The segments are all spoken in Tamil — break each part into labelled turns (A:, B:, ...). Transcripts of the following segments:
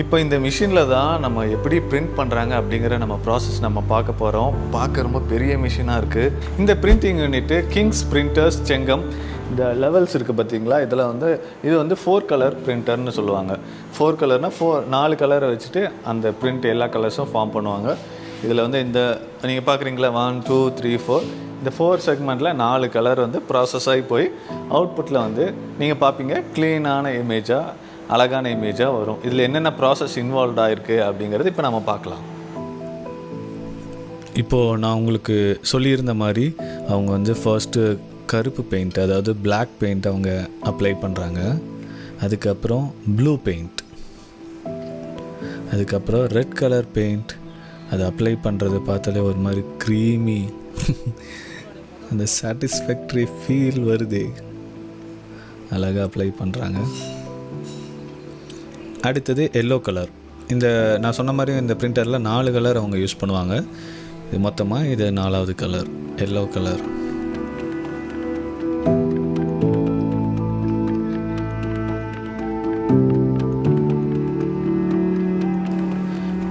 A: இப்போ இந்த மிஷினில் தான் நம்ம எப்படி பிரிண்ட் பண்ணுறாங்க அப்படிங்கிற நம்ம ப்ராசஸ் நம்ம பார்க்க போகிறோம். பார்க்க ரொம்ப பெரிய மிஷினாக இருக்குது. இந்த printing unit Kings printers Chengam. இந்த லெவல்ஸ் இருக்குது பார்த்தீங்களா, இதில் வந்து இது வந்து 4 கலர் பிரிண்டர்னு சொல்லுவாங்க. 4 கலர்னால் 4 கலரை வச்சுட்டு அந்த பிரிண்ட் எல்லா கலர்ஸும் ஃபார்ம் பண்ணுவாங்க. இதில் வந்து இந்த நீங்கள் பார்க்குறீங்களா 1 2 3 4 இந்த 4 செக்மெண்ட்டில் 4 கலர் வந்து ப்ராசஸ் ஆகி போய் அவுட்புட்டில் வந்து நீங்கள் பார்ப்பீங்க க்ளீனான இமேஜாக, அழகான இமேஜாக வரும். இதில் என்னென்ன ப்ராசஸ் இன்வால்வ் ஆகிருக்கு அப்படிங்கிறது இப்போ நம்ம பார்க்கலாம். இப்போது நான் உங்களுக்கு சொல்லியிருந்த மாதிரி அவங்க வந்து ஃபர்ஸ்ட்டு கருப்பு பெயிண்ட், அதாவது பிளாக் பெயிண்ட் அவங்க அப்ளை பண்ணுறாங்க. அதுக்கப்புறம் ப்ளூ பெயிண்ட், அதுக்கப்புறம் ரெட் கலர் பெயிண்ட். அதை அப்ளை பண்ணுறது பார்த்தாலே ஒரு மாதிரி க்ரீமி அந்த சாட்டிஸ்ஃபேக்டரி ஃபீல் வருது. அழகாக அப்ளை பண்ணுறாங்க. அடுத்தது எல்லோ கலர். இந்த நான் சொன்ன மாதிரி இந்த பிரிண்டரில் 4 கலர் அவங்க யூஸ் பண்ணுவாங்க. இது மொத்தமாக இது 4வது கலர், எல்லோ கலர்.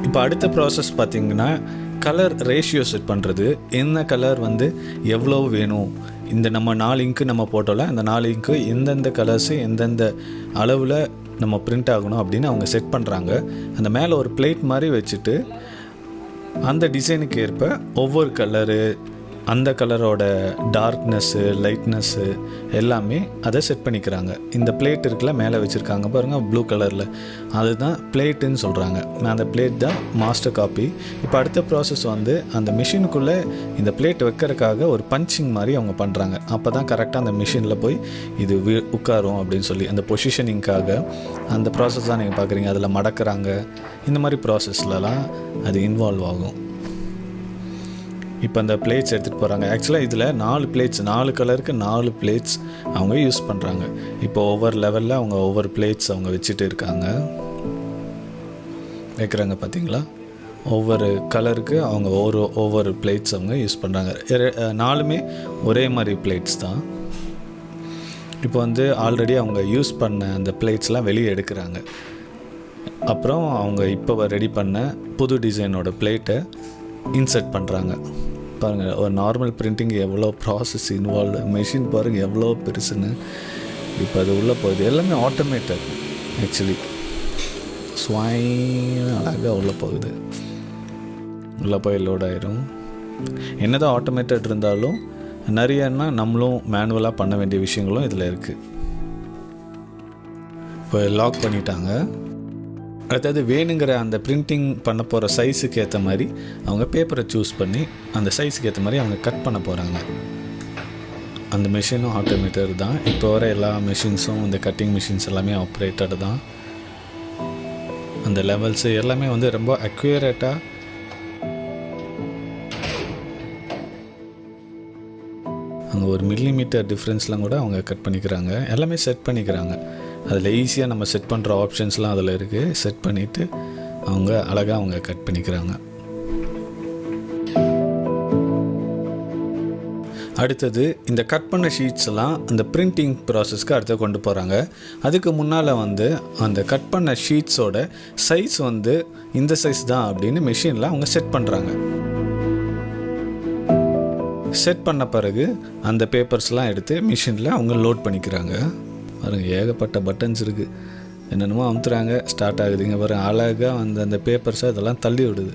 A: இப்போ அடுத்த ப்ராசஸ் பார்த்திங்கன்னா கலர் ரேஷியோ செட் பண்ணுறது. என்ன கலர் வந்து எவ்வளோ வேணும், இந்த நம்ம 4 இங்க்கு நம்ம போட்டோம்ல, அந்த 4 இங்க்கு எந்தெந்த கலர்ஸு எந்தெந்த அளவில் நம்ம பிரிண்ட் ஆகணும் அப்படின்னு அவங்க செட் பண்ணுறாங்க. அந்த மேலே ஒரு பிளேட் மாதிரி வச்சுட்டு அந்த டிசைனுக்கு ஏற்ப ஒவ்வொரு கலரு, அந்த கலரோட டார்க்னஸ்ஸு, லைட்னஸ்ஸு எல்லாமே அதை செட் பண்ணிக்கிறாங்க. இந்த பிளேட் இருக்குல்ல மேலே வச்சுருக்காங்க பாருங்கள் ப்ளூ கலரில், அதுதான் பிளேட்டுன்னு சொல்கிறாங்க. அந்த பிளேட் தான் மாஸ்டர் காப்பி. இப்போ அடுத்த ப்ராசஸ் வந்து அந்த மிஷினுக்குள்ளே இந்த பிளேட் வைக்கிறதுக்காக ஒரு பஞ்சிங் மாதிரி அவங்க பண்ணுறாங்க. அப்போ தான் கரெக்டாக அந்த மிஷினில் போய் இது உட்காரும் அப்படின்னு சொல்லி அந்த பொசிஷனிங்காக அந்த ப்ராசஸ் தான் நீங்கள் பார்க்குறீங்க. அதில் மடக்கிறாங்க. இந்த மாதிரி ப்ராசஸ்லலாம் அது இன்வால்வ் ஆகும். இப்போ அந்த பிளேட்ஸ் எடுத்துகிட்டு போகிறாங்க. ஆக்சுவலாக இதில் 4 பிளேட்ஸ், 4 கலருக்கு 4 பிளேட்ஸ் அவங்க யூஸ் பண்ணுறாங்க. இப்போ ஒவ்வொரு லெவலில் அவங்க ஒவ்வொரு பிளேட்ஸ் அவங்க வச்சுட்டு இருக்காங்க, வைக்கிறாங்க பார்த்தீங்களா. ஒவ்வொரு கலருக்கு அவங்க ஒவ்வொரு பிளேட்ஸ் அவங்க யூஸ் பண்ணுறாங்க. 4மே ஒரே மாதிரி பிளேட்ஸ் தான். இப்போ வந்து ஆல்ரெடி அவங்க யூஸ் பண்ண அந்த பிளேட்ஸ்லாம் வெளியே எடுக்கிறாங்க. அப்புறம் அவங்க இப்போ ரெடி பண்ண புது டிசைனோட பிளேட்டை இன்சர்ட் பண்ணுறாங்க. பாருங்கள், ஒரு நார்மல் பிரிண்டிங் எவ்வளோ ப்ராசஸ் இன்வால்வ்டு, மெஷின் பாருங்கள் எவ்வளோ பெருசுன்னு. இப்போ அது உள்ளே போகுது. எல்லாமே ஆட்டோமேட்டட். ஆக்சுவலி ஸ்வைன் அழகாக உள்ளே போகுது. உள்ளே போய் லோட் ஆயிரும். என்ன தான் ஆட்டோமேட்டட் இருந்தாலும் நிறையன்னா நம்மளும் மேனுவலாக பண்ண வேண்டிய விஷயங்களும் இதில் இருக்குது. இப்போ லாக் பண்ணிட்டாங்க. அடுத்தது வேணுங்கிற அந்த பிரிண்டிங் பண்ண போகிற சைஸுக்கு ஏற்ற மாதிரி அவங்க பேப்பரை சூஸ் பண்ணி அந்த சைஸுக்கு ஏற்ற மாதிரி அவங்க கட் பண்ண போகிறாங்க. அந்த மிஷினும் ஆட்டோமேட்டட் தான். இப்போ வர எல்லா மிஷின்ஸும் இந்த கட்டிங் மிஷின்ஸ் எல்லாமே ஆப்ரேட்டட் தான். அந்த லெவல்ஸு எல்லாமே வந்து ரொம்ப அக்யூரேட்டாக அங்கே ஒரு மில்லிமீட்டர் டிஃப்ரென்ஸ்லாம் கூட அவங்க கட் பண்ணிக்கிறாங்க. எல்லாமே செட் பண்ணிக்கிறாங்க. அதில் ஈஸியாக நம்ம செட் பண்ணுற ஆப்ஷன்ஸ்லாம் அதில் இருக்குது. செட் பண்ணிவிட்டு அவங்க அழகாக அவங்க கட் பண்ணிக்கிறாங்க. அடுத்தது இந்த கட் பண்ண ஷீட்ஸ் எல்லாம் அந்த பிரிண்டிங் ப்ராசஸ்க்கு அடுத்து கொண்டு போகிறாங்க. அதுக்கு முன்னால் வந்து அந்த கட் பண்ண ஷீட்ஸோட சைஸ் வந்து இந்த சைஸ் தான் அப்படின்னு மிஷினில் அவங்க செட் பண்ணுறாங்க. செட் பண்ண பிறகு அந்த பேப்பர்ஸ்லாம் எடுத்து மிஷினில் அவங்க லோட் பண்ணிக்கிறாங்க. பாருங்கள், ஏகப்பட்ட பட்டன்ஸ் இருக்குது. என்னென்னமோ அமுத்துறாங்க, ஸ்டார்ட் ஆகுது. இங்கே பாருங்கள், அழகாக அந்த பேப்பர்ஸை அதெல்லாம் தள்ளி விடுது.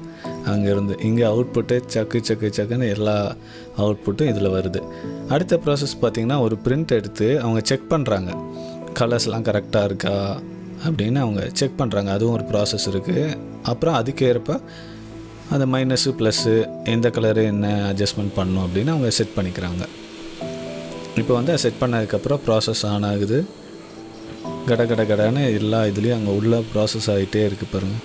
A: அங்கேருந்து இங்கே அவுட்புட்டு சக்குன்னு எல்லா அவுட்புட்டும் இதில் வருது. அடுத்த ப்ராசஸ் பார்த்திங்கன்னா ஒரு பிரிண்ட் எடுத்து அவங்க செக் பண்ணுறாங்க. கலர்ஸ்லாம் கரெக்டாக இருக்கா அப்படின்னு அவங்க செக் பண்ணுறாங்க. அதுவும் ஒரு ப்ராசஸ் இருக்குது. அப்புறம் அதுக்கேற்ப அந்த மைனஸு ப்ளஸ்ஸு எந்த கலரு என்ன அட்ஜஸ்ட்மெண்ட் பண்ணணும் அப்படின்னு அவங்க செட் பண்ணிக்கிறாங்க. இப்போ வந்து செட் பண்ணதுக்கப்புறம் ப்ராசஸ் ஆன் ஆகுது. கடன்னு எல்லா இதுலேயும் அங்கே உள்ள ப்ராசஸ் ஆகிட்டே இருக்குது பாருங்கள்.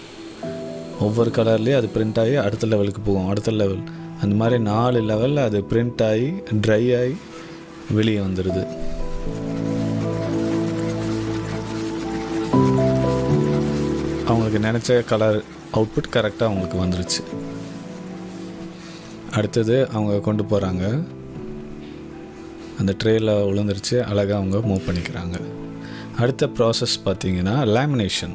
A: ஒவ்வொரு கலர்லேயும் அது பிரிண்ட் ஆகி அடுத்த லெவலுக்கு போகும். அடுத்த லெவல் அந்த மாதிரி 4 லெவலில் அது பிரிண்ட் ஆகி ட்ரை ஆகி வெளியே வந்துடுது. அவங்களுக்கு நினச்ச கலர் அவுட்புட் கரெக்டாக அவங்களுக்கு வந்துருச்சு. அடுத்தது அவங்க கொண்டு போகிறாங்க. அந்த ட்ரேயில் விழுந்துருச்சு. அழகாக அவங்க மூவ் பண்ணிக்கிறாங்க. அடுத்த ப்ராசஸ் பார்த்திங்கன்னா லேமினேஷன்.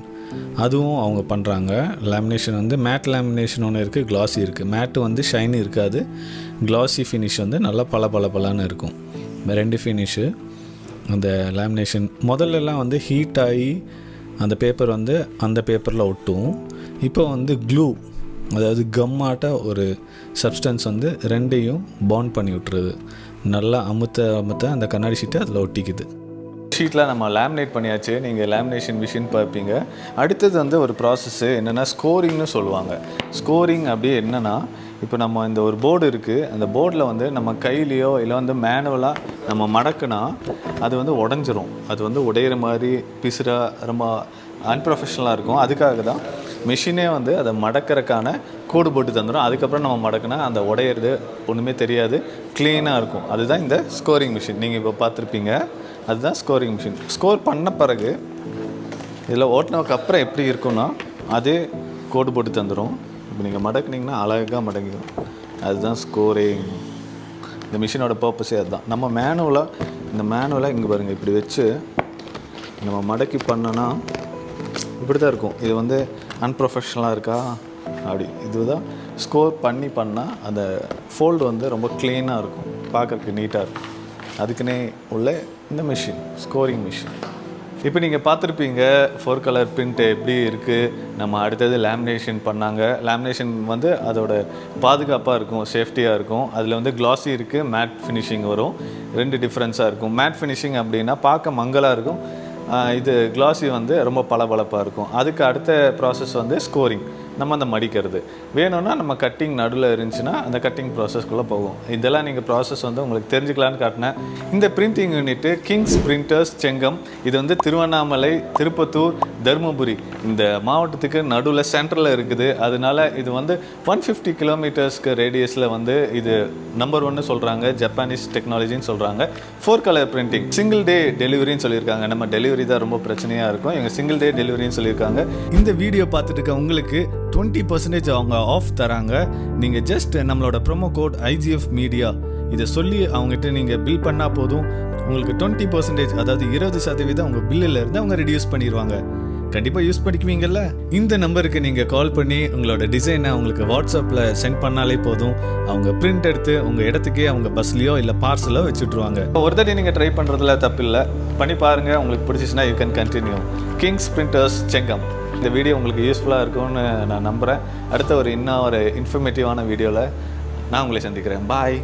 A: அதுவும் அவங்க பண்ணுறாங்க. லேமினேஷன் வந்து மேட் லேமினேஷன் ஒன்று இருக்குது, கிளாஸி இருக்குது. மேட்டு வந்து ஷைனி இருக்காது, கிளாஸி ஃபினிஷ் வந்து நல்லா பளபளன்னு இருக்கும். 2 ஃபினிஷு. அந்த லேமினேஷன் முதல்லலாம் வந்து ஹீட் ஆகி அந்த பேப்பர் வந்து அந்த பேப்பரில் ஒட்டும். இப்போ வந்து க்ளூ, அதாவது கம்மாட்ட ஒரு சப்ஸ்டன்ஸ் வந்து ரெண்டையும் பாண்ட் பண்ணி விட்டுருது. நல்லா அமுத்த அந்த கண்ணாடி ஷீட்டை அதில் ஒட்டிக்குது. ஷீட்டில் நம்ம லேமினேட் பண்ணியாச்சு. நீங்கள் லேமினேஷன் மிஷின் பார்ப்பீங்க. அடுத்தது வந்து ஒரு ப்ராசஸ்ஸு என்னென்னா ஸ்கோரிங்னு சொல்லுவாங்க. ஸ்கோரிங் அப்படியே என்னென்னா, இப்போ நம்ம இந்த ஒரு போர்டு இருக்குது, அந்த போர்டில் வந்து நம்ம கையிலையோ இல்லை வந்து மேனுவலாக நம்ம மடக்குனா அது வந்து உடஞ்சிரும். அது வந்து உடையிற மாதிரி பிசுறாக ரொம்ப அன்ப்ரொஃபஷ்னலாக இருக்கும். அதுக்காக தான் மிஷினே வந்து அதை மடக்கிறதுக்கான கோடு போட்டு தந்துடும். அதுக்கப்புறம் நம்ம மடக்குனா அந்த உடையிறது ஒன்றுமே தெரியாது, க்ளீனாக இருக்கும். அதுதான் இந்த ஸ்கோரிங் மிஷின். நீங்கள் இப்போ பார்த்துருப்பீங்க, அதுதான் ஸ்கோரிங் மிஷின். ஸ்கோர் பண்ண பிறகு இதில் ஓட்டினதுக்கு அப்புறம் எப்படி இருக்குன்னா அதே கோடு போட்டு தந்துடும். இப்போ நீங்கள் மடக்குனிங்கன்னா அழகாக மடங்கிடும். அதுதான் ஸ்கோரிங். இந்த மிஷினோட பர்பஸே அதுதான். நம்ம மேனுவலாக இங்கே பாருங்கள், இப்படி வச்சு நம்ம மடக்கி பண்ணோன்னா இப்படி தான் இருக்கும். இது வந்து அன்ப்ரொஃபஷ்னலாக இருக்கா அப்படி. இதுதான் ஸ்கோர் பண்ணால் அந்த ஃபோல்டு வந்து ரொம்ப க்ளீனாக இருக்கும், பார்க்குறதுக்கு நீட்டாக இருக்கும். அதுக்குன்னே உள்ள இந்த மிஷின் ஸ்கோரிங் மிஷின். இப்போ நீங்கள் பார்த்துருப்பீங்க 4 கலர் பிரிண்ட் எப்படி இருக்குது. நம்ம அடுத்தது லேமினேஷன் பண்ணாங்க. லேமினேஷன் வந்து அதோட பாதுகாப்பாக இருக்கும், சேஃப்டியாக இருக்கும். அதில் வந்து கிளாஸி இருக்குது, மேட் ஃபினிஷிங் வரும். 2 டிஃப்ரென்ஸாக இருக்கும். மேட் ஃபினிஷிங் அப்படின்னா பார்க்க மங்கலாக இருக்கும், இது கிளாஸி வந்து ரொம்ப பளபளப்பாக இருக்கும். அதுக்கு அடுத்த ப்ராசஸ் வந்து ஸ்கோரிங், நம்ம அந்த மடிக்கிறது. வேணும்னா நம்ம கட்டிங் நடுவில் இருந்துச்சுன்னா அந்த கட்டிங் ப்ராசஸ்க்குள்ளே போகும். இதெல்லாம் நீங்கள் ப்ராசஸ் வந்து உங்களுக்கு தெரிஞ்சுக்கலான்னு காட்டினேன். இந்த printing unit Kings printers Chengam. இது வந்து திருவண்ணாமலை, திருப்பத்தூர், தருமபுரி இந்த மாவட்டத்துக்கு நடுவில் சென்ட்ரலில் இருக்குது. அதனால இது வந்து 150 கிலோமீட்டர்ஸ்க்கு ரேடியஸில் வந்து இது நம்பர் 1 சொல்கிறாங்க. ஜப்பானீஸ் டெக்னாலஜின்னு சொல்கிறாங்க. 4 கலர் பிரிண்டிங், சிங்கிள் டே டெலிவரின்னு சொல்லியிருக்காங்க. நம்ம டெலிவரி தான் ரொம்ப பிரச்சனையாக இருக்கும், இவங்க சிங்கிள் டே டெலிவரின்னு சொல்லியிருக்காங்க. இந்த வீடியோ பார்த்துட்டு இருக்க உங்களுக்கு 20% அவங்க ஆஃப் தராங்க. நீங்கள் ஜஸ்ட் நம்மளோட ப்ரோமோ கோட் IGF மீடியா இதை சொல்லி அவங்ககிட்ட நீங்கள் பில் பண்ணால் போதும். உங்களுக்கு 20%, அதாவது 20% உங்கள் பில்லில் இருந்து அவங்க ரெடியூஸ் பண்ணிடுவாங்க. கண்டிப்பாக யூஸ் பண்ணிக்குவீங்கல்ல. இந்த நம்பருக்கு நீங்கள் கால் பண்ணி உங்களோட டிசைனை அவங்களுக்கு வாட்ஸ்அப்பில் சென்ட் பண்ணாலே போதும். அவங்க பிரிண்ட் எடுத்து உங்கள் இடத்துக்கே அவங்க பஸ்லேயோ இல்லை பார்சலோ வச்சுட்ருவாங்க. ஒரு தடவை நீங்கள் ட்ரை பண்ணுறதுல தப்பில்லை, பண்ணி பாருங்கள். உங்களுக்கு பிடிச்சிச்சுன்னா you can continue. Kings printers Chengam. இந்த வீடியோ உங்களுக்கு யூஸ்ஃபுல்லாக இருக்கும்னு நான் நம்புகிறேன். அடுத்த இன்னும் ஒரு இன்ஃபர்மேட்டிவான வீடியோவில் நான் உங்களை சந்திக்கிறேன். பாய்.